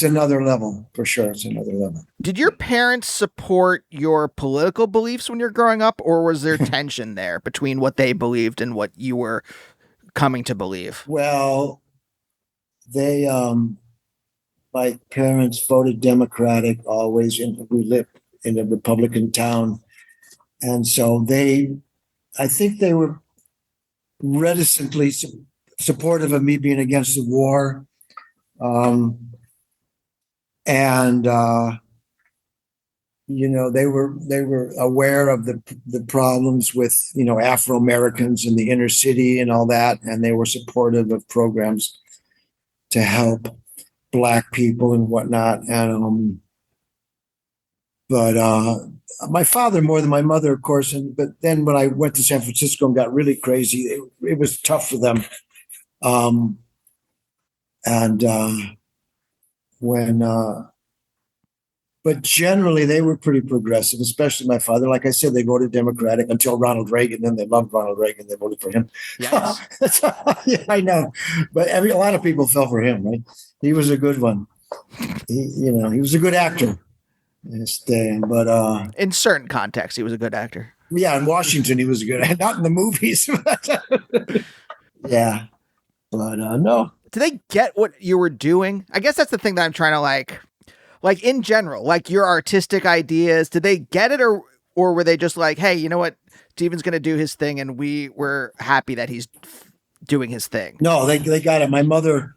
another level for sure. It's another level. Did your parents support your political beliefs when you're growing up, or was there tension there between what they believed and what you were coming to believe? Well, they, my parents voted Democratic always, and we lived in a Republican town. And so I think they were reticently supportive of me being against the war. They were aware of the problems with, Afro-Americans in the inner city and all that. And they were supportive of programs to help Black people and whatnot. And, but my father more than my mother, of course. But then when I went to San Francisco and got really crazy, it was tough for them. But generally they were pretty progressive, especially my father. Like I said, they voted Democratic until Ronald Reagan. Then they loved Ronald Reagan. They voted for him. Yes. Yeah, I know. But a lot of people fell for him, right? He was a good one. He was a good actor. But in certain contexts, he was a good actor. Yeah, in Washington, he was a good, not in the movies. Yeah, but no. Do they get what you were doing? I guess that's the thing that I'm trying to like in general, like your artistic ideas. Did they get it, or were they just like, hey, you know what, Steven's going to do his thing, and we were happy that he's doing his thing? No, they got it. My mother.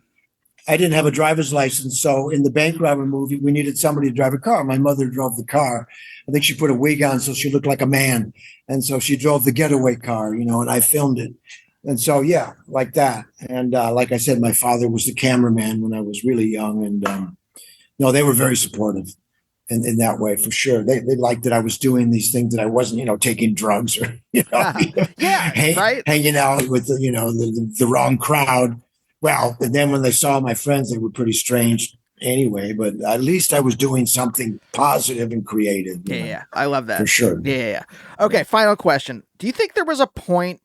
I didn't have a driver's license, so in the bank robber movie, we needed somebody to drive a car. My mother drove the car. I think she put a wig on so she looked like a man, and so she drove the getaway car, and I filmed it. And so, yeah, like that. And like I said, my father was the cameraman when I was really young, and no, they were very supportive in that way for sure. They liked that I was doing these things, that I wasn't, taking drugs or right, hanging out with the wrong crowd. Well, and then when they saw my friends, they were pretty strange anyway, but at least I was doing something positive and creative. Yeah, I love that. For sure. Yeah. Okay, final question. Do you think there was a point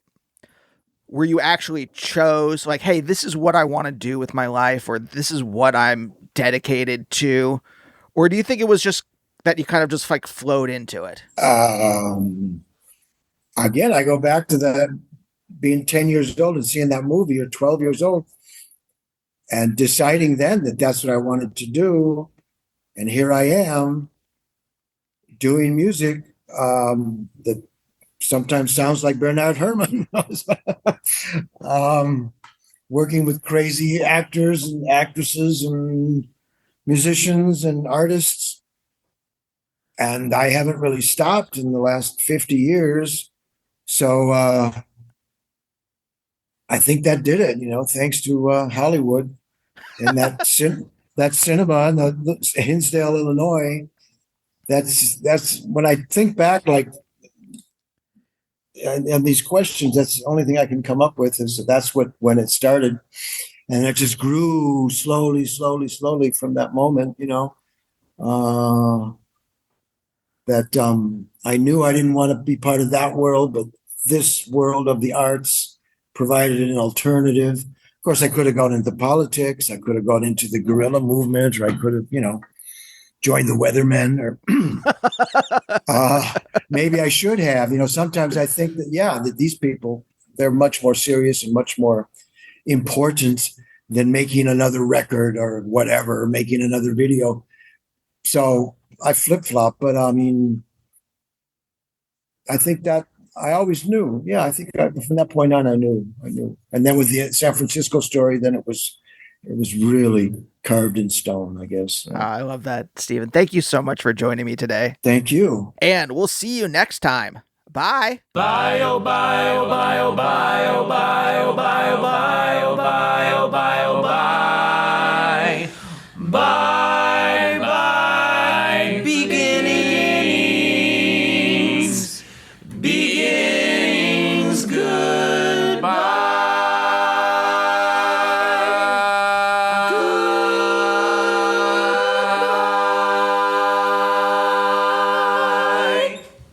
where you actually chose, like, hey, this is what I want to do with my life, or this is what I'm dedicated to? Or do you think it was just that you kind of just like flowed into it? Again, I go back to that being 10 years old and seeing that movie, or 12 years old, and deciding then that that's what I wanted to do. And here I am doing music that sometimes sounds like Bernard Herrmann. Working with crazy actors and actresses and musicians and artists. And I haven't really stopped in the last 50 years. So I think that did it, thanks to Hollywood and that cinema in the Hinsdale, Illinois. That's when I think back, like, and these questions, that's the only thing I can come up with is that's when it started. And it just grew slowly from that moment, that I knew I didn't want to be part of that world, but this world of the arts provided an alternative. Of course, I could have gone into politics. I could have gone into the guerrilla movement, or I could have, joined the Weathermen, or maybe I should have. Sometimes I think that these people, they're much more serious and much more important than making another record or whatever, or making another video. So I flip-flop, but I mean, I think that I always knew. Yeah, I think from that point on, I knew. And then with the San Francisco story, then it was really carved in stone, I guess. I love that, Stephen. Thank you so much for joining me today. Thank you. And we'll see you next time. Bye. Bye, oh, bye, oh, bye, oh, bye, oh, bye, oh, bye, oh, bye.